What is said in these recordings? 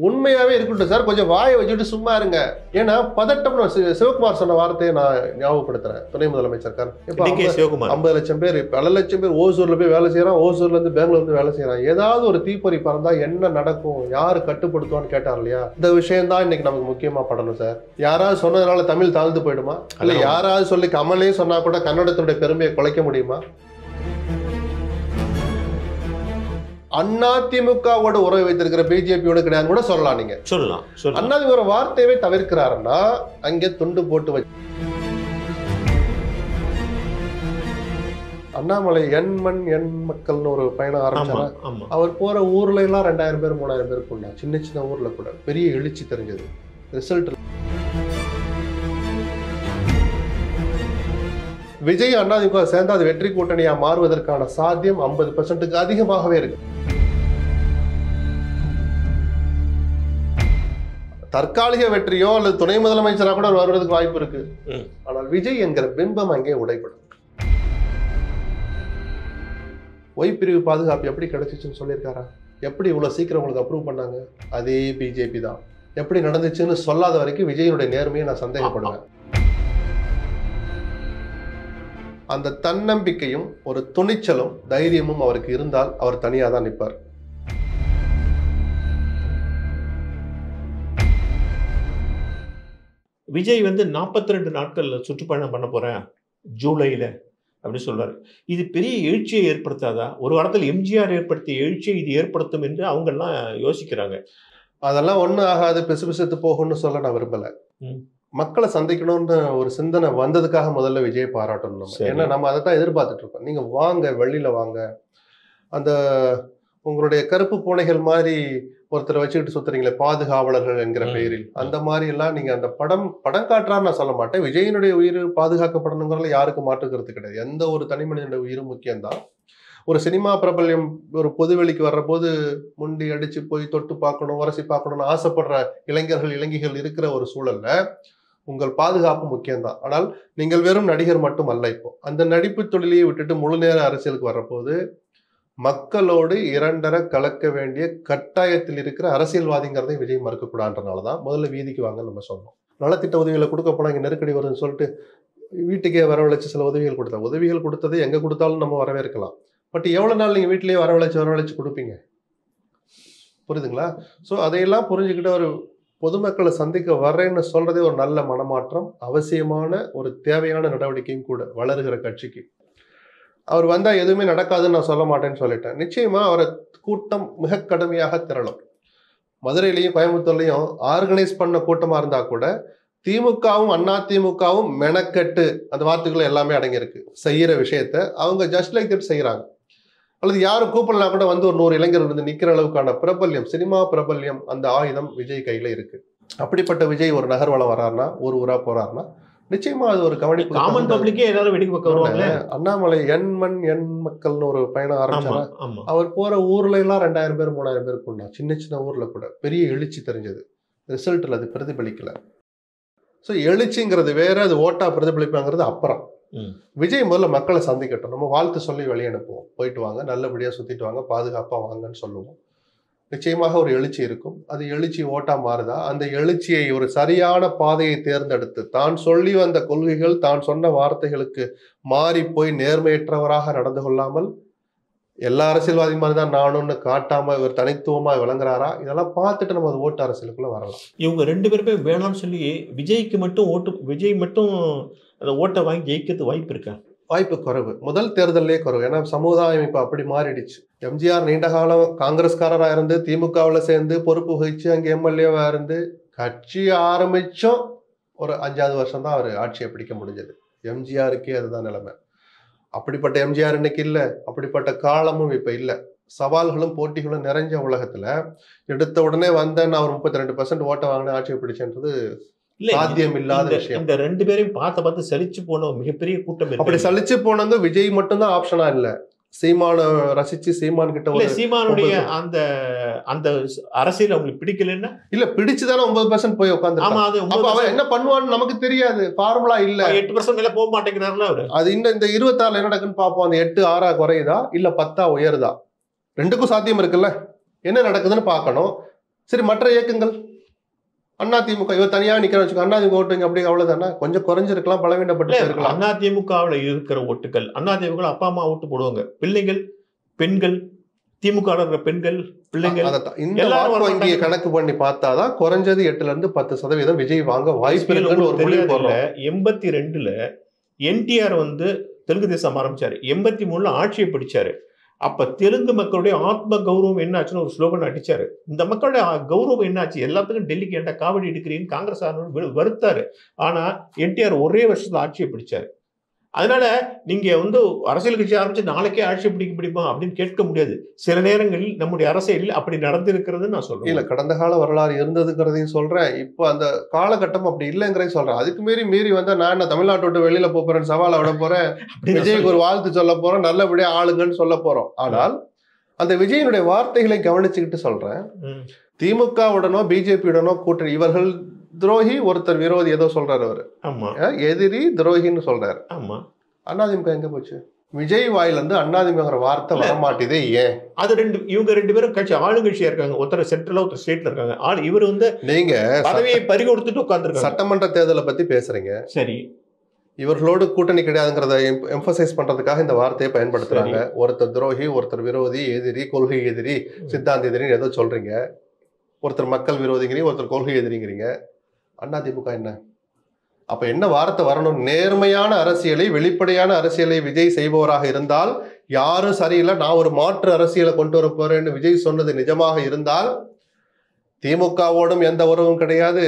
உண்மையாவே இருக்கட்டும் சார், கொஞ்சம் வாயை வச்சுட்டு சும்மா இருங்க. ஏன்னா பதட்டம்னு சிவகுமார் சொன்ன வார்த்தையை நான் ஞாபகப்படுத்துறேன். துணை முதலமைச்சர் இப்ப 50 லட்சம் பேர், பல லட்சம் பேர் ஓசூர்ல போய் வேலை செய்யறான், ஓசூர்ல இருந்து பெங்களூர் வந்து வேலை செய்யறான். ஏதாவது ஒரு தீப்பொறி பறந்தா என்ன நடக்கும், யாரு கட்டுப்படுத்துவான்னு கேட்டார் இல்லையா? இந்த விஷயம் தான் இன்னைக்கு நமக்கு முக்கியமா படணும் சார். யாராவது சொன்னதுனால தமிழ் தாழ்ந்து போயிடுமா? இல்ல யாராவது சொல்லி கமலே சொன்னா கூட கன்னடத்துடைய பெருமையை குலைக்க முடியுமா? அதிமுகவோட உறவு வைத்திருக்கிற பிஜேபியோட கிடையாது கூட சொல்லலாம். நீங்க சொல்லலாம். அதிமுக ஒரு வார்த்தையவே தவிர்க்கிறாருன்னா அங்கே துண்டு போட்டு வச்சு அண்ணாமலை எண் மண் எண் மக்கள்னு ஒரு பயணம் ஆரம்பிச்சாரு. அவர் போற ஊர்ல எல்லாம் 2000 பேர் 3000 பேர் கொண்டா. சின்ன சின்ன ஊர்ல கூட பெரிய எழுச்சி தெரிஞ்சது. ரிசல்ட் விஜய் அதிமுக சேர்ந்து அது வெற்றி கூட்டணியா மாறுவதற்கான சாத்தியம் 50% அதிகமாகவே இருக்கு. தற்காலிக வெற்றியோ அல்லது துணை முதலமைச்சராக கூட வருவதற்கு வாய்ப்பு இருக்கு. ஆனால் விஜய் என்கிற பிம்பம் அங்கே உடைப்படும். ஒய் பிரிவு பாதுகாப்பு எப்படி கிடைச்சிச்சுன்னு சொல்லியிருக்காரா? எப்படி இவ்வளவு சீக்கிரம் உங்களுக்கு அப்ரூவ் பண்ணாங்க? அதே பிஜேபி தான். எப்படி நடந்துச்சுன்னு சொல்லாத வரைக்கும் விஜயனுடைய நேர்மையை நான் சந்தேகப்படுவேன். அந்த தன்னம்பிக்கையும் ஒரு துணிச்சலும் தைரியமும் அவருக்கு இருந்தால் அவர் தனியாக தான் நிற்பார். விஜய் 42 நாட்கள்ல சுற்றுப்பயணம் பண்ண போறேன் ஜூலைல அப்படின்னு சொல்றாரு. இது பெரிய எழுச்சியை ஏற்படுத்தாதா? ஒரு வாரத்தில் எம்ஜிஆர் ஏற்படுத்திய எழுச்சியை இது ஏற்படுத்தும் என்று அவங்க எல்லாம் யோசிக்கிறாங்க. அதெல்லாம் ஒன்றும் ஆகாது, பிசுபிசுத்து போகும்னு சொல்ல நான் விரும்பல. மக்களை சந்திக்கணும்னு ஒரு சிந்தனை வந்ததுக்காக முதல்ல விஜய் பாராட்டணும். ஏன்னா நம்ம அதை தான் எதிர்பார்த்துட்டு இருக்கோம். நீங்க வாங்க, வெளியில வாங்க. அந்த உங்களுடைய கருப்பு பூனைகள் மாதிரி ஒருத்தரை வச்சுக்கிட்டு சுத்துறீங்களே பாதுகாவலர்கள் என்கிற பெயரில், அந்த மாதிரி எல்லாம் நீங்க அந்த படம் காட்டுறாரு நான் சொல்ல மாட்டேன். விஜயனுடைய உயிர் பாதுகாக்கப்படணுங்கிறதுல யாருக்கும் மாற்றுக்கிறது கிடையாது. எந்த ஒரு தனி மனிதனுடைய உயிரும் முக்கியம்தான். ஒரு சினிமா பிரபல்யம் ஒரு பொதுவெளிக்கு வர்ற போது முண்டி அடிச்சு போய் தொட்டு பார்க்கணும், உரசி பார்க்கணும்னு ஆசைப்படுற இளைஞர்கள் இருக்கிற ஒரு சூழல்ல உங்கள் பாதுகாப்பு முக்கியம்தான். ஆனால் நீங்கள் வெறும் நடிகர் மட்டும் அல்ல. இப்போ அந்த நடிப்பு தொழிலையை விட்டுட்டு முழு நேர அரசியலுக்கு வர்றபோது மக்களோடு இரண்டரை கலக்க வேண்டிய கட்டாயத்தில் இருக்கிற அரசியல்வாதிங்கிறதை விஜய் மறுக்கக்கூடாதுன்றனாலதான் முதல்ல வீதிக்கு வாங்க நம்ம சொன்னோம். நலத்திட்ட உதவிகளை கொடுக்க போனா இங்க நெருக்கடி வருதுன்னு சொல்லிட்டு வீட்டுக்கே வரவழைச்சு சில உதவிகள் கொடுத்தது எங்க கொடுத்தாலும் நம்ம வரவேற்கலாம். பட் எவ்வளவு நாள் நீங்க வீட்டிலேயே வரவழைச்சு கொடுப்பீங்க? புரியுதுங்களா? ஸோ அதையெல்லாம் புரிஞ்சுக்கிட்டு ஒரு பொதுமக்களை சந்திக்க வர்றேன்னு சொல்றதே ஒரு நல்ல மனமாற்றம், அவசியமான ஒரு தேவையான நடவடிக்கையும் கூட வளருகிற கட்சிக்கு. அவர் வந்தா எதுவுமே நடக்காதுன்னு நான் சொல்ல மாட்டேன்னு சொல்லிட்டேன். நிச்சயமா அவரை கூட்டம் மிக கடுமையாக திரளும். மதுரையிலையும் கோயம்புத்தூர்லையும் ஆர்கனைஸ் பண்ண கூட்டமா இருந்தா கூட திமுகவும் அதிமுகவும் மெனக்கட்டு அந்த வார்த்தைகள் எல்லாமே அடங்கியிருக்கு. செய்யற விஷயத்த அவங்க ஜஸ்ட் லைக் தட் செய்யறாங்க. அல்லது யாரும் கூப்பிடலாம் கூட வந்து ஒரு 100 இளைஞர்கள் வந்து நிக்கிற அளவுக்கான பிரபல்யம், சினிமா பிரபல்யம், அந்த ஆயுதம் விஜய் கையில இருக்கு. அப்படிப்பட்ட விஜய் ஒரு நகர்வலம் வர்றாருன்னா, ஒரு ஊரா போறாருன்னா நிச்சயமா அது ஒரு கவனிப்பு. காமன் பப்ளிக்கே எல்லாரும் வெடிக்க பக்கம் வருவாங்க. அண்ணாமலை எண் மண் எண் மக்கள்னு ஒரு பயணம் ஆரம்பிச்சாரு. அவர் போற ஊர்ல எல்லாம் 2000 பேர் 3000 பேர் கொண்டா. சின்ன சின்ன ஊர்ல கூட பெரிய எழுச்சி தெரிஞ்சது. ரிசல்ட்ல அது பிரதிபலிக்கல. ஸோ எழுச்சிங்கிறது வேற, அது ஓட்டா பிரதிபலிப்பாங்கிறது அப்புறம். விஜய் முதல்ல மக்களை சந்திக்கட்டும். நம்ம வாழ்த்து சொல்லி வெளியே அனுப்புவோம். போயிட்டு வாங்க, நல்லபடியா சுத்திட்டு வாங்க, பாதுகாப்பா வாங்கன்னு சொல்லுவோம். நிச்சயமாக ஒரு எழுச்சி இருக்கும். அது எழுச்சி ஓட்டா மாறுதா? அந்த எழுச்சியை ஒரு சரியான பாதையை தேர்ந்தெடுத்து தான் சொல்லி வந்த கொள்கைகள், தான் சொன்ன வார்த்தைகளுக்கு மாறி போய் நேர்மையற்றவராக நடந்து கொள்ளாமல் எல்லா அரசியல்வாதி மாதிரி தான் நானும்னு காட்டாம இவர் தனித்துவமா விளங்குறாரா? இதெல்லாம் பார்த்துட்டு நம்ம அது ஓட்டு அரசியலுக்குள்ள வரலாம். இவங்க 2 பேருமே வேணாம்னு சொல்லி விஜய் மட்டும் அந்த ஓட்டை வாங்கி ஜெயிக்கிறது வாய்ப்பு இருக்கா? வாய்ப்பு குறைவு. முதல் தேர்தலே குறைவு. ஏன்னா சமுதாயம் இப்ப அப்படி மாறிடுச்சு. எம்ஜிஆர் நீண்ட காலம் காங்கிரஸ்காரராக இருந்து திமுகவில் சேர்ந்து பொறுப்பு வகிச்சு அங்கே எம்எல்ஏவா இருந்து கட்சி ஆரம்பிச்சும் ஒரு 5வது வருஷம் தான் அவர் ஆட்சியை பிடிக்க முடிஞ்சது. எம்ஜிஆருக்கே அதுதான் நிலைமை. அப்படிப்பட்ட எம்ஜிஆர் இன்னைக்கு இல்லை. அப்படிப்பட்ட காலமும் இப்ப இல்லை. சவால்களும் போட்டிகளும் நிறைஞ்ச உலகத்துல எடுத்த உடனே வந்தேன்னு அவர் 32% ஓட்டை வாங்கின ஆட்சியை பிடிச்சன்றது சாத்தியம் இல்லாத விஷயம். இந்த 2 பேரையும் பார்த்து சலிச்சு போன மிகப்பெரிய கூட்டம். அப்படி சலிச்சு போனவங்க விஜய் மட்டும்தான் ஆப்ஷனா இல்ல. சீமான ரசிச்சு சீமான் கிட்ட சீமானுடைய அந்த அந்த அரசியல் அவங்களுக்கு பிடிக்கலன்னா இல்ல, பிடிச்சுதானே 9% போய் உட்காந்து. அவன் என்ன பண்ணுவான்னு நமக்கு தெரியாது. ஃபார்முலா இல்ல. 8% மேல போக மாட்டேங்கிறாருல அவரு. அது இந்த 26 என்ன நடக்குன்னு பார்ப்போம். அந்த 8 6 குறையுதா இல்ல 10 உயருதா? 2க்கும் சாத்தியம் இருக்குல்ல. என்ன நடக்குதுன்னு பார்க்கணும். சரி, மற்ற இயக்கங்கள் அதிமுக இவர் தனியா நிக்கிற வச்சுக்கோ, அதிமுக ஓட்டுங்க அப்படி அவ்வளவுதானே, கொஞ்சம் குறைஞ்சிருக்கலாம், பலவீனப்பட்டு இருக்கலாம். அதிமுகவில் இருக்கிற ஓட்டுகள் அதிமுக அப்பா அம்மா ஓட்டு போடுவாங்க, பிள்ளைகள், பெண்கள், திமுக இருக்கிற பெண்கள், பிள்ளைகள் இந்த வாக்கு வங்கியை கணக்கு பண்ணி பார்த்தாதான் குறைஞ்சது 8% விஜய் வாங்க வாய்ப்பு இருக்குன்னு ஒரு முடிவு போடுறோம். 82ல என்டிஆர் தெலுங்கு தேசம் ஆரம்பிச்சாரு, 83ல ஆட்சியை பிடிச்சாரு. அப்ப தெலுங்கு மக்களுடைய ஆத்ம கௌரவம் என்னாச்சுன்னு ஒரு ஸ்லோகன் அடிச்சாரு. இந்த மக்களுடைய கௌரவம் என்னாச்சு, எல்லாத்துக்கும் டெல்லிக்கு ஏன்டா காவடி எடுக்கிறீன்னு காங்கிரஸ் வருத்தாரு. ஆனா என்டிஆர் ஒரே வருஷத்துல ஆட்சியை பிடிச்சாரு. அதனால நீங்க அரசியல் கட்சி ஆரம்பிச்சு நாளைக்கே ஆட்சி பிடிக்குமா அப்படின்னு கேட்க முடியாது. சில நேரங்களில் நம்முடைய அரசியலில் அப்படி நடந்திருக்கிறது நான் சொல்றேன். இல்ல, கடந்த கால வரலாறு இருந்ததுங்கிறதையும் சொல்றேன், இப்போ அந்த காலகட்டம் அப்படி இல்லைங்கிறதையும் சொல்றேன். அதுக்கு மீறி வந்தா நான் என்ன தமிழ்நாட்டை விட்டு வெளியில போறேன், சவாலை விட போறேன், விஜய்க்கு ஒரு வாழ்த்து சொல்ல போறோம், நல்லபடியா ஆளுங்கன்னு சொல்ல போறோம். ஆனால் அந்த விஜயனுடைய வார்த்தைகளை கவனிச்சுக்கிட்டு சொல்றேன், திமுகவுடனோ பிஜேபியுடனோ கூட்டணி, இவர்கள் துரோகி, ஒருத்தர் விரோதி ஏதோ சொல்றாரு அவரு, எதிரி துரோகின்னு சொல்றாரு. அதிமுக எங்க போச்சு? விஜய் வாயிலிருந்து அதிமுக வார்த்தை வரமாட்டேதே, ஏன்? அது இவங்க ரெண்டு பேரும் கட்சி ஆளுங்கட்சியா இருக்காங்க, ஒருத்தர் சென்ட்ரல்ல ஒருத்தர் ஸ்டேட்ல இருக்காங்க. இவர் நீங்க பதவியை பறி கொடுத்துட்டு உட்கார்ந்து சட்டமன்ற தேர்தலை பத்தி பேசுறீங்க, சரி, இவர்களோடு கூட்டணி கிடையாதுங்கிறத எம்பசைஸ் பண்றதுக்காக இந்த வார்த்தையை பயன்படுத்துறாங்க. ஒருத்தர் துரோகி, ஒருத்தர் விரோதி, எதிரி, கொள்கை எதிரி, சித்தாந்த எதிரின்னு ஏதோ சொல்றீங்க. ஒருத்தர் மக்கள் விரோதிங்கிறீங்க, ஒருத்தர் கொள்கை எதிரிங்கிறீங்க. அதிமுக என்ன? அப்ப என்ன வார்த்தை வரணும்? நேர்மையான அரசியலை, வெளிப்படையான அரசியலை விஜய் செய்பவராக இருந்தால், யாரும் சரியில்லை, நான் ஒரு மாற்று அரசியலை கொண்டு வர போறேன்னு விஜய் சொன்னது நிஜமாக இருந்தால், திமுகவோடும் எந்த உறவும் கிடையாது,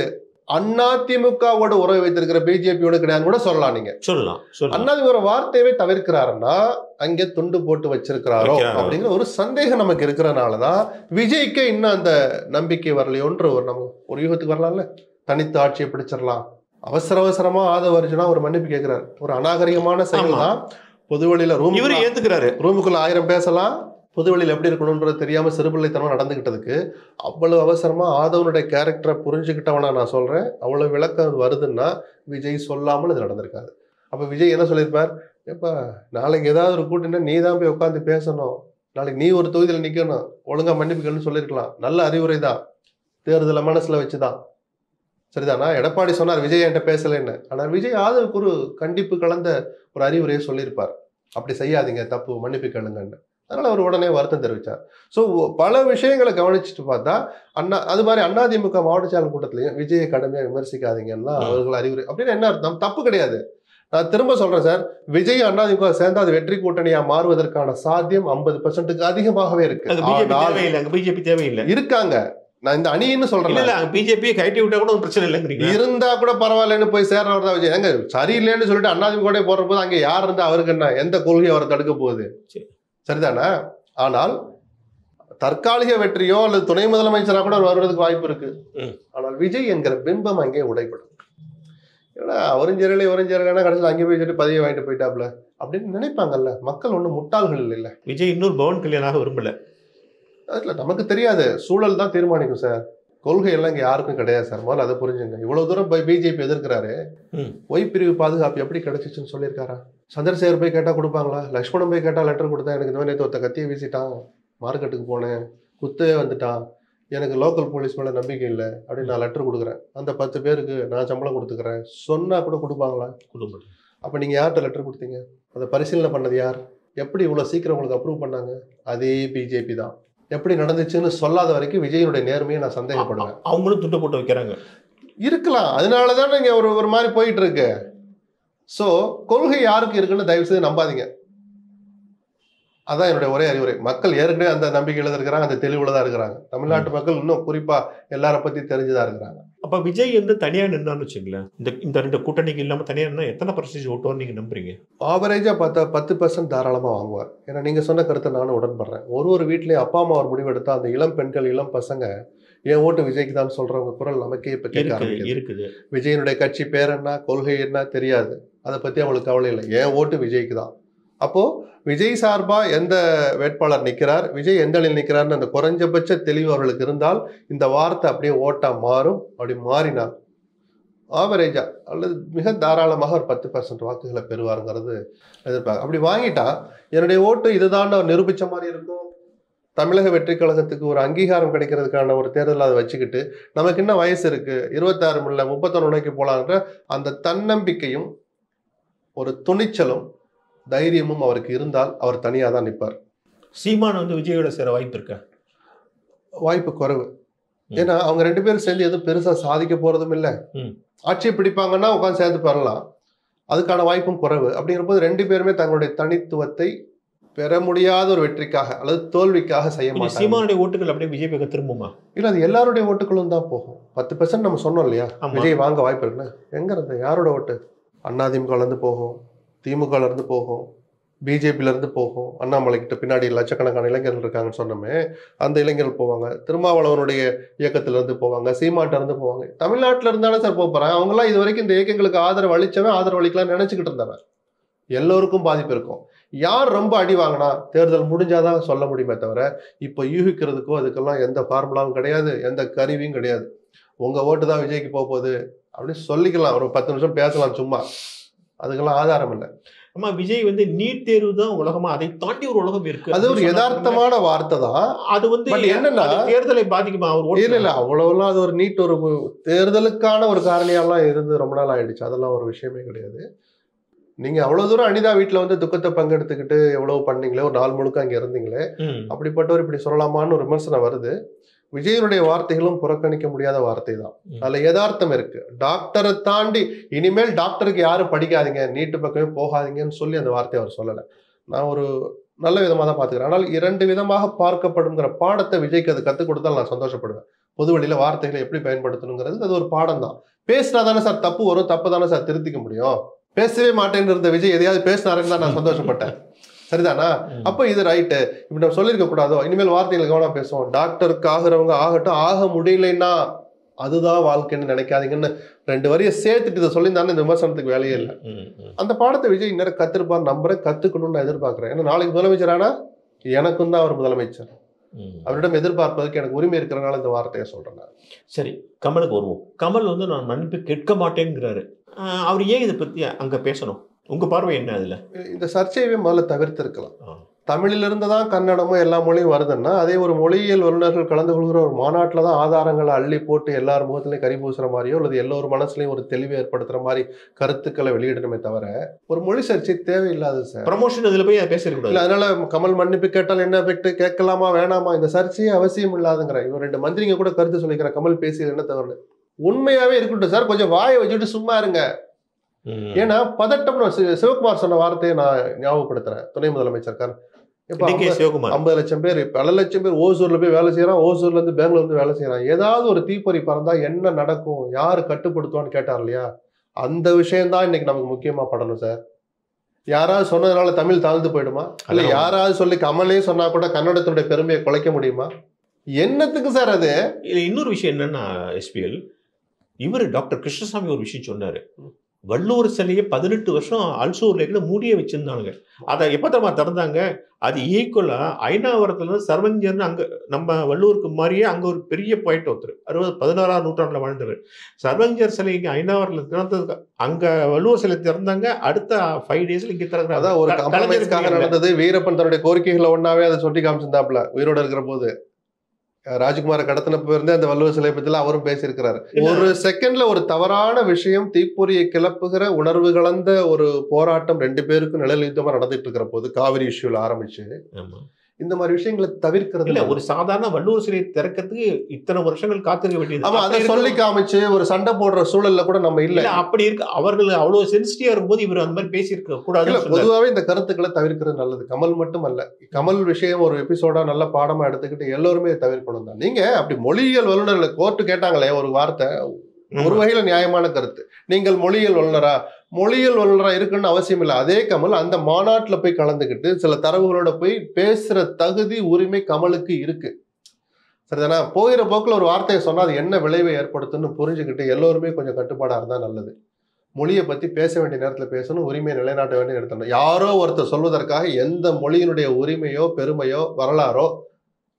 அதிமுகவோட உறவு வைத்திருக்கிற பிஜேபியோட கிடையாது கூட சொல்லலாம். நீங்க சொல்லலாம். அதிமுக வார்த்தையை தவிர்க்கிறாருன்னா அங்கே துண்டு போட்டு வச்சிருக்கிறாரோ அப்படிங்கிற ஒரு சந்தேகம் நமக்கு இருக்கிறதுனாலதான் விஜய்க்கு இன்னும் அந்த நம்பிக்கை வரலையோன்ற ஒரு யூகத்துக்கு வரலாம்ல. தனித்து ஆட்சியை பிடிச்சிடலாம், அவசரமா ஆதவ அர்ஜுனா ஒரு மன்னிப்பு கேட்கிறாரு. ஒரு அநாகரிகமான செயல் தான். பொதுவெளியில ரூமுக்குள்ள 1000 பேசலாம், பொதுவெளியில் எப்படி இருக்கணும்ன்றது தெரியாம சிறுபிள்ளைத்தனமா நடந்துகிட்டதுக்கு அவ்வளவு அவசரமா ஆதவனுடைய கேரக்டரை புரிஞ்சுக்கிட்டவனா நான் சொல்றேன். அவ்வளவு விளக்கம் வருதுன்னா விஜய் சொல்லாமல் இது நடந்திருக்காது. அப்ப விஜய் என்ன சொல்லியிருப்பார்? எப்ப நாளைக்கு ஏதாவது ஒரு கூட்டினா நீ தான் போய் உட்காந்து பேசணும், நாளைக்கு நீ ஒரு தொகுதியில் நிக்கணும், ஒழுங்கா மன்னிப்புகள்னு சொல்லியிருக்கலாம். நல்ல அறிவுரை தான், தேர்தலை மனசுல வச்சுதான், சரிதானா? எடப்பாடி சொன்னார் விஜய் என்கிட்ட பேசலன்னு. ஆனா விஜய் ஆதவுக்கு ஒரு கண்டிப்பு கலந்த ஒரு அறிவுரையை சொல்லியிருப்பார், அப்படி செய்யாதீங்க, தப்பு, மன்னிப்பு கேளுங்கன்னு. அதனால அவர் உடனே வருத்தம் தெரிவித்தார். ஸோ பல விஷயங்களை கவனிச்சுட்டு பார்த்தா அது மாதிரி அதிமுக மாவட்ட செயலர் கூட்டத்திலையும் விஜயை கடுமையாக விமர்சிக்காதீங்கன்னா அவர்கள் அறிவுரை அப்படின்னு என்ன அர்த்தம்? தப்பு கிடையாது. நான் திரும்ப சொல்றேன் சார், விஜய் அதிமுக சேர்ந்து அது வெற்றி கூட்டணியா மாறுவதற்கான சாத்தியம் 50%க்கு அதிகமாகவே இருக்கு. பிஜேபி தேவையில்லை இருக்காங்க. நான் இந்த அணின்னு சொல்றேன், பிஜேபி கைட்டி விட்டா கூட ஒரு பிரச்சனை இல்லைங்கிறீங்க. இருந்தா கூட பரவாயில்லன்னு போய் சேர்றவர் தான் விஜய். எங்க சரியில்லைன்னு சொல்லிட்டு அதிமுக போற போது அங்க யார் இருந்தா அவருக்கு என்ன, எந்த கொள்கை அவரை தடுக்க போகுது? சரிதானே? ஆனால் தற்காலிக வெற்றியோ அல்லது துணை முதலமைச்சராக கூட வருவதற்கு வாய்ப்பு இருக்கு. ஆனால் விஜய் என்கிற பிம்பம் அங்கே உடைப்படும். ஏன்னா அவரும் கடைசியில் அங்கே போய் சொல்லிட்டு பதவியை வாங்கிட்டு போயிட்டாப்ல அப்படின்னு நினைப்பாங்கல்ல. மக்கள் ஒன்றும் முட்டாள்கள் இல்லை. விஜய் இன்னொரு பவன் கல்யாணாக விரும்பல. அதுல நமக்கு தெரியாது, சூழல் தான் தீர்மானிக்கும் சார். கொள்கை எல்லாம் இங்க யாருக்கும் கிடையாது சார். முதல்ல அதை புரிஞ்சுங்க. இவ்வளவு தூரம் பிஜேபி எதிர்க்கிறாரு, ஒய் பிரிவு பாதுகாப்பு எப்படி கிடைச்சிச்சுன்னு சொல்லியிருக்காரா? சந்திரசேகர் போய் கேட்டா கொடுப்பாங்களா? லட்சுமணன் போய் கேட்டா லெட்டர் கொடுத்தா, எனக்கு இந்த மாதிரி நேற்று ஒருத்த கத்தியை வீசிட்டான், மார்க்கெட்டுக்கு போனேன், குத்தே வந்துட்டான், எனக்கு லோக்கல் போலீஸ் மேல நம்பிக்கை இல்லை அப்படின்னு நான் லெட்டர் கொடுக்குறேன், அந்த 10 பேருக்கு நான் சம்பளம் கொடுத்துக்கிறேன் சொன்னா கூட கொடுப்பாங்களா? கொடுக்க. அப்ப நீங்க யார்கிட்ட லெட்டர் கொடுத்தீங்க? அதை பரிசீலனை பண்ணது யார்? எப்படி இவ்வளவு சீக்கிரம் உங்களுக்கு அப்ரூவ் பண்ணாங்க? அதே பிஜேபி தான். எப்படி நடந்துச்சுன்னு சொல்லாத வரைக்கும் விஜயனுடைய நேர்மையை நான் சந்தேகப்படுவேன். அவங்களும் துண்டு போட்டு வைக்கிறாங்க இருக்கலாம். அதனாலதான் நீங்க ஒரு மாதிரி போயிட்டு இருக்கு. சோ கொள்கை யாருக்கு இருக்குன்னு தயவு செய்து நம்பாதீங்க. அதான் என்னுடைய ஒரே அறிவுரை. மக்கள் ஏற்கனவே அந்த நம்பிக்கையில இருக்கிறாங்க, அந்த தெளிவுல தான் இருக்கிறாங்க. தமிழ்நாட்டு மக்கள் இன்னும் குறிப்பா எல்லார பத்தி தெரிஞ்சுதான் இருக்கிறாங்க. அப்ப விஜய் தனியா நின்னான்னு வச்சுங்களேன், இந்த 2 கூட்டணிக்கு இல்லாம தனியா நின்னா எத்தனை பர்சன்டேஜ் ஓட்டுவார் நீங்க நம்புறீங்க? ஆவரேஜா பார்த்தா 10% தாராளமா வாங்குவார். ஏன்னா நீங்க சொன்ன கருத்தை நானும் உடன்படுறேன். ஒரு வீட்லயும் அப்பா அம்மா ஒரு முடிவு எடுத்தா அந்த இளம் பெண்கள், இளம் பசங்க என் ஓட்டு விஜய்க்கு தான் சொல்றவங்க குரல் நமக்கே இப்ப கேட்க இருக்குது. விஜயனுடைய கட்சி பேர் என்ன, கொள்கை என்ன தெரியாது, அதை பத்தி அவங்களுக்கு கவலை இல்லை, என் ஓட்டு விஜய்க்கு தான். அப்போ விஜய் சார்பா எந்த வேட்பாளர் நிற்கிறார், விஜய் எந்த அணியில் நிற்கிறார்னு அந்த குறைஞ்சபட்ச தெளிவு அவர்களுக்கு இருந்தால் இந்த வார்த்தை அப்படியே ஓட்டா மாறும். அப்படி மாறினால் ஆவரேஜா அல்லது மிக தாராளமாக ஒரு 10% வாக்குகளை பெறுவாருங்கிறது எதிர்பார்க்க. அப்படி வாங்கிட்டா என்னுடைய ஓட்டு இதுதான் நிரூபிச்ச மாதிரி இருக்கும், தமிழக வெற்றி கழகத்துக்கு ஒரு அங்கீகாரம் கிடைக்கிறதுக்கான ஒரு தேர்தல் அதை வச்சுக்கிட்டு நமக்கு என்ன வயசு இருக்கு, 26 இல்ல 31 போலான்ற அந்த தன்னம்பிக்கையும் ஒரு துணிச்சலும் தைரியமும் அவருக்கு இருந்தால் அவர் தனியா தான் நிற்பார். சீமான் வந்து விஜயோட சேர வாய்ப்பு இருக்கா? வாய்ப்பு குறைவு. ஏன்னா அவங்க 2 பேரும் சேர்ந்து எதுவும் பெருசா சாதிக்க போறதும் இல்லை. ஆட்சியை பிடிப்பாங்கன்னா உட்காந்து சேர்ந்து பெறலாம், அதுக்கான வாய்ப்பும் குறைவு. அப்படிங்கிற போது 2 பேருமே தங்களுடைய தனித்துவத்தை பெற முடியாத ஒரு வெற்றிக்காக அல்லது தோல்விக்காக செய்ய மாட்டாங்க. சீமானுடைய ஓட்டுகள் அப்படியே விஜய் பக்கம் திரும்புமா? இல்ல, அது எல்லாருடைய ஓட்டுகளும் தான் போகும். 10% நம்ம சொன்னோம் இல்லையா, விஜய் வாங்க வாய்ப்பு இருக்குன்னு. எங்க இருந்து யாரோட ஓட்டு? அதிமுகல இருந்து போகும், திமுகல இருந்து போகும், பிஜேபியில இருந்து போகும், அண்ணாமலை கிட்ட பின்னாடி லட்சக்கணக்கான இளைஞர்கள் இருக்காங்கன்னு சொன்னோமே, அந்த இளைஞர்கள் போவாங்க. திருமாவளவனுடைய இயக்கத்துல இருந்து போவாங்க, சீமாட்ட இருந்து போவாங்க. தமிழ்நாட்டில இருந்தாலும் சார் போறாங்க. அவங்க எல்லாம் இது வரைக்கும் இந்த இயக்கங்களுக்கு ஆதரவு அளிச்சவன் ஆதரவு அளிக்கலாம் நினைச்சுக்கிட்டு இருந்தவன். எல்லோருக்கும் பாதிப்பு இருக்கும். யார் ரொம்ப அடி வாங்கினா தேர்தல் முடிஞ்சாதான் சொல்ல முடியுமே தவிர இப்ப யூகிக்கிறதுக்கோ அதுக்கெல்லாம் எந்த ஃபார்முலாவும் கிடையாது, எந்த கருவியும் கிடையாது. உங்க ஓட்டு தான் விஜய்க்கு போகுது அப்படின்னு சொல்லிக்கலாம், ஒரு 10 நிமிஷம் பேசலாம் சும்மா, அதுக்கெல்லாம் ஆதாரம் இல்லை. ஆமா, விஜய் வந்து நீட் தேர்வு தான் உலகமா, அதை தாண்டி ஒரு உலகம் இருக்கு. அது ஒரு யதார்த்தமான வார்த்தை தான். அது வந்து என்னன்னா தேர்தலை பாதிக்குமா? அவர் இல்ல அவ்வளவுலாம் அது ஒரு நீட் ஒரு தேர்தலுக்கான ஒரு காரணியெல்லாம் இருந்து ரொம்ப நாள் ஆயிடுச்சு. அதெல்லாம் ஒரு விஷயமே கிடையாது. நீங்க அவ்வளவு தூரம் அனிதா வீட்டுல வந்து துக்கத்தை பங்கெடுத்துக்கிட்டு எவ்வளவு பண்ணீங்களே, ஒரு நாள் முழுக்க அங்க இருந்தீங்களே, அப்படிப்பட்டவர் இப்படி சொல்லலாமான்னு ஒரு விமர்சனம் வருது. விஜயனுடைய வார்த்தைகளும் புறக்கணிக்க முடியாத வார்த்தை தான். அதுல யதார்த்தம் இருக்கு. டாக்டரை தாண்டி இனிமேல் டாக்டருக்கு யாரும் படிக்காதீங்க, நீட்டு பக்கமே போகாதீங்கன்னு சொல்லி அந்த வார்த்தையை அவர் சொல்லலை. நான் ஒரு நல்ல விதமாக தான் பார்த்துக்கிறேன். ஆனால் 2 விதமாக பார்க்கப்படுங்கிற பாடத்தை விஜய்க்கு அது கற்றுக் கொடுத்தால் நான் சந்தோஷப்படுவேன். பொது வழியில வார்த்தைகளை எப்படி பயன்படுத்தணுங்கிறது அது ஒரு பாடம் தான். பேசினா தானே சார் தப்பு வரும், தப்பு தானே சார் திருத்திக்க முடியும். பேசவே மாட்டேன்னு இருந்த விஜய் எதையாவது பேசினாருன்னு தான் நான் சந்தோஷப்பட்டேன். சரிதானா? அப்ப இது ரைட்டு, இப்படி நம்ம சொல்லியிருக்க கூடாதோ, இனிமேல் வார்த்தைகளை கவனம் பேசுவோம். டாக்டருக்கு ஆகுறவங்க ஆகட்டும், ஆக முடியலைன்னா அதுதான் வாழ்க்கைன்னு நினைக்காதீங்கன்னு 2 வரியை சேர்த்துட்டு இதை சொல்லியிருந்தானே இந்த விமர்சனத்துக்கு வேலையே இல்லை. அந்த பாடத்தை விஜய் இன்னும் கத்திருப்பார் நம்புறேன், கத்துக்கணும்னு நான் எதிர்பார்க்கிறேன். ஏன்னா நாளைக்கு முதலமைச்சர் ஆனா எனக்கும் தான் அவர் முதலமைச்சர், அவரிடம் எதிர்பார்ப்பதற்கு எனக்கு உரிமை இருக்கிறனால இந்த வார்த்தையை சொல்றேன். சரி, கமலுக்கு வருவோம். கமல் வந்து நான் மன்னிப்பு கேட்க மாட்டேங்கிறாரு. அவர் ஏன் இதை பத்தி அங்க பேசணும்? உங்க பார்வை என்ன? அதுல இந்த சர்ச்சையவே முதல்ல தவிர்த்து இருக்கலாம். தமிழிலிருந்து தான் கன்னடமும் எல்லா மொழியும் வருதுன்னா அதே ஒரு மொழியியல் வல்லுநர்கள் கலந்து கொள்கிற ஒரு மாநாட்டில் தான் ஆதாரங்களை அள்ளி போட்டு எல்லார் முகத்திலையும் கறி பூசுற மாதிரியோ அல்லது எல்லோரும் மனசுலையும் ஒரு தெளிவை ஏற்படுத்துற மாதிரி கருத்துக்களை வெளியிடணுமே தவிர ஒரு மொழி சர்ச்சை தேவையில்லாது சார். ப்ரமோஷன் இதுல போய் பேசிருக்கூடாது. இல்லை, அதனால கமல் மன்னிப்பு கேட்டால் என்ன எஃபெக்ட், கேட்கலாமா வேணாமா, இந்த சர்ச்சையே அவசியம் இல்லாதுங்கிற இவர் 2 மந்திரிங்க கூட கருத்து சொல்லிக்கிற கமல் பேசியது என்ன தவறு? உண்மையாவே இருக்கட்டும் சார், கொஞ்சம் வாயை வச்சுட்டு சும்மா இருங்க. ஏன்னா பதட்டம்னு சிவகுமார் சொன்ன வார்த்தையை நான் ஞாபகப்படுத்துறேன். துணை முதலமைச்சர் 50 லட்சம் பேர், பல லட்சம் பேர் ஓசூர்ல போய் வேலை செய்யறான், ஓசூர்ல இருந்து பெங்களூர் வந்து வேலை செய்யறான். ஏதாவது ஒரு தீப்பொறி பறந்தா என்ன நடக்கும், யாரு கட்டுப்படுத்துவான்னு கேட்டார் இல்லையா? அந்த விஷயம்தான் இன்னைக்கு நமக்கு முக்கியமா படணும் சார். யாராவது சொன்னதுனால தமிழ் தாழ்ந்து போயிடுமா? இல்ல யாராவது சொல்லி கமலே சொன்னா கூட கன்னடத்தினுடைய பெருமையை குலைக்க முடியுமா? என்னத்துக்கு சார் அது? இன்னொரு விஷயம் என்னன்னா எஸ்பிஎல், இவர் டாக்டர் கிருஷ்ணசாமி ஒரு விஷயம் சொன்னாரு. வள்ளுவர் சிலையை 18 வருஷம் அல்சூர்ல மூடியே வச்சிருந்தாங்க. அதை எப்ப தரமா திறந்தாங்க? அது ஈக்குவலா ஐநாவரத்துல இருந்து சர்வஞ்சர்னு அங்க நம்ம வள்ளுவருக்கு மாதிரியே அங்க ஒரு பெரிய பாயிண்ட் ஒருத்தர் 16ஆம் நூற்றாண்டுல வாழ்ந்தவர். சர்வஞ்சர் சிலை இங்க ஐநாவரத்துல திறந்ததுக்கு அங்க வள்ளுவர் சிலை திறந்தாங்க. அடுத்த 5 டேஸ்ல இங்க திறந்தாங்க. அதான் ஒரு கம்பெனிக்காக நடந்தது. வீரப்பன் தன்னுடைய கோரிக்கைகளை ஒன்னாவே அதை சொல்லி காமிச்சிருந்தாப்ல உயிரோட இருக்கிற போது. ராஜ்குமாரை கடத்தினப்ப இருந்தே அந்த வள்ளுவர் சிலை பத்தி அவரும் பேசியிருக்கிறாரு. ஒரு செகண்ட்ல ஒரு தவறான விஷயம் தீப்பொறியை கிளப்புகிற உணர்வு கலந்த ஒரு போராட்டம் 2 பேருக்கும் நிழல் யுத்தமா நடந்துட்டு இருக்கிற போது காவிரி இஷ்யூல ஆரம்பிச்சு இந்த மாதிரி விஷயங்களை தவிர்க்கிறது இல்ல. ஒரு சாதாரண வள்ளுவர் சிலை திறக்கிறதுக்கு இத்தனை வருஷங்கள் காத்திருக்க வேண்டியது. ஆமா, அதை சொல்லி காமிச்சு ஒரு சண்டை போடுற சூழல்ல கூட நம்ம இல்ல. அப்படி இருக்கு. அவர்கள் அவ்வளவு சென்சிட்டிவா இருக்கும்போது இவர் அந்த மாதிரி பேசியிருக்க கூடாது. பொதுவாகவே இந்த கருத்துக்களை தவிர்க்கிறது நல்லது. கமல் மட்டும் அல்ல, கமல் விஷயம் ஒரு எபிசோடா நல்ல பாடமா எடுத்துக்கிட்டு எல்லோருமே தவிர்க்கணும் தான். நீங்க அப்படி மொழியியல் வல்லுநர்களை கோர்ட்டு கேட்டாங்களே ஒரு வார்த்தை, ஒரு வகையில நியாயமான கருத்து. நீங்கள் மொழியியல் வல்லுநரா இருக்குன்னு அவசியம் இல்லை. அதே கமல் அந்த மாநாட்டுல போய் கலந்துக்கிட்டு சில தரவுகளோட போய் பேசுற தகுதி உரிமை கமலுக்கு இருக்கு. சரிதானா? போகிற போக்குல ஒரு வார்த்தையை சொன்னா அது என்ன விளைவை ஏற்படுத்தும்னு புரிஞ்சுக்கிட்டு எல்லோருமே கொஞ்சம் கட்டுப்பாடா இருந்தா நல்லது. மொழியை பத்தி பேச வேண்டிய நேரத்துல பேசணும், உரிமையை நிலைநாட்ட வேண்டிய எடுத்தணும். யாரோ ஒருத்தர் சொல்வதற்காக எந்த மொழியினுடைய உரிமையோ பெருமையோ வரலாறோ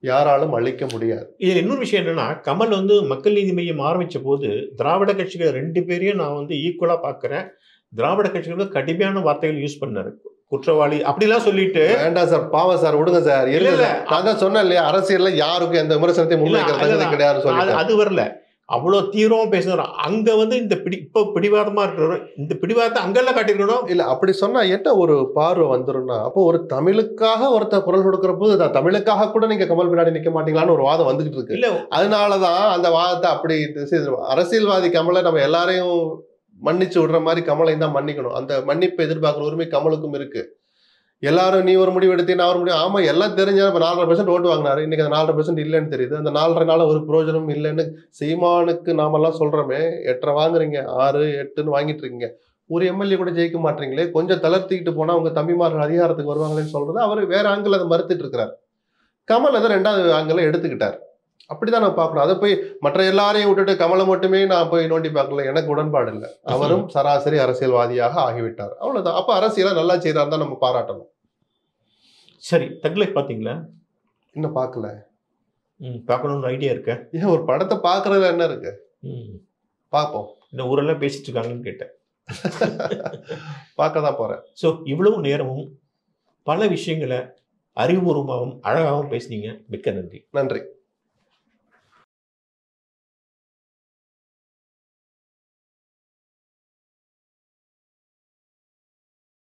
யாராலும் அழிக்க முடியாது. இதுல இன்னொரு விஷயம் என்னன்னா, கமல் வந்து மக்கள் நீதி மையம் ஆரம்பிச்ச போது திராவிட கட்சிகள் 2 பேரையும் நான் வந்து ஈக்குவலா பாக்குறேன். திராவிட கட்சிகள் கடுமையான வார்த்தைகள் யூஸ் பண்ணாரு. குற்றவாளி அப்படிலாம் சொல்லிட்டு வேண்டாம் சார், பாவம் சார், விடுங்க சார். இல்ல நான் தான் சொன்னேன் இல்லையா, அரசியல்ல யாருக்கும் எந்த விமர்சனத்தையும் முன்வைக்கிறது கிடையாதுன்னு சொல்லிட்டு. அது வரல. அவ்வளவு தீவிரமா பேசுறோம். அங்க வந்து இந்த இப்ப பிடிவாதமா இருக்கிறோம். இந்த பிடிவாதத்தை அங்கெல்லாம் காட்டிக்கணும். இல்ல அப்படி சொன்னா என்ன ஒரு பார்வை வந்துரும்னா, அப்போ ஒரு தமிழுக்காக ஒருத்தர் குரல் கொடுக்கிற போது தமிழுக்காக கூட நீங்க கமல் பின்னாடி நிக்க மாட்டீங்களான்னு ஒரு வாதம் வந்துகிட்டு இருக்கு. இல்ல அதனாலதான் அந்த வாதத்தை அப்படி அரசியல்வாதி கமலை நம்ம எல்லாரையும் மன்னிச்சு விடுற மாதிரி கமலையும் தான் மன்னிக்கணும். அந்த மன்னிப்பு எதிர்பார்க்கிற உரிமை கமலுக்கும் இருக்கு. எல்லாரும் நீ ஒரு முடிவு எடுத்தீங்கன்னா அவர் முடிவு, ஆமா எல்லாம் தெரிஞ்ச இப்ப 4.5% ஓட்டு வாங்கினாரு. இன்னைக்கு அந்த 4.5% இல்லைன்னு தெரியுது. அந்த 4.5 ஒரு பிரயோஜனம் இல்லைன்னு சீமானுக்கு நாமெல்லாம் சொல்றோமே, 8.5 வாங்குறீங்க, 6, 8ன்னு வாங்கிட்டு இருக்கீங்க. ஒரு எம்எல்ஏ கூட ஜெயிக்க மாட்டீங்களே, கொஞ்சம் தளர்த்திக்கிட்டு போனா உங்க தம்பிமார்கள் அதிகாரத்துக்கு வருவாங்களேன்னு சொல்றது அவர் வேற ஆங்கிள் அதை மறுத்துட்டு இருக்கிறார். கமல் அதை 2வது ஆங்கிள் எடுத்துக்கிட்டார். அப்படிதான் நான் பார்க்கணும். அதை போய் மற்ற எல்லாரையும் விட்டுட்டு கமலை மட்டுமே நான் போய் நோண்டி பார்க்கல, எனக்கு உடன்பாடு இல்லை. அவரும் சராசரி அரசியல்வாதியாக ஆகிவிட்டார், அவ்வளவுதான். அப்ப அரசியலை நல்லா செய்யறாரு தான் நம்ம பாராட்டணும். சரி, தக்லைஃப் பாத்தீங்களா? இன்னும் பார்க்கல. பார்க்கணும்னு ஐடியா இருக்கு. ஏன் ஒரு படத்தை பார்க்கறதுல என்ன இருக்கு? பார்ப்போம். இந்த ஊரெல்லாம் பேசிட்டு இருக்காங்கன்னு கேட்டேன். பார்க்க தான் போறேன். ஸோ இவ்வளவு நேரமும் பல விஷயங்களை அறிவுபூர்வமாகவும் அழகாகவும் பேசுனீங்க. மிக்க நன்றி. நன்றி.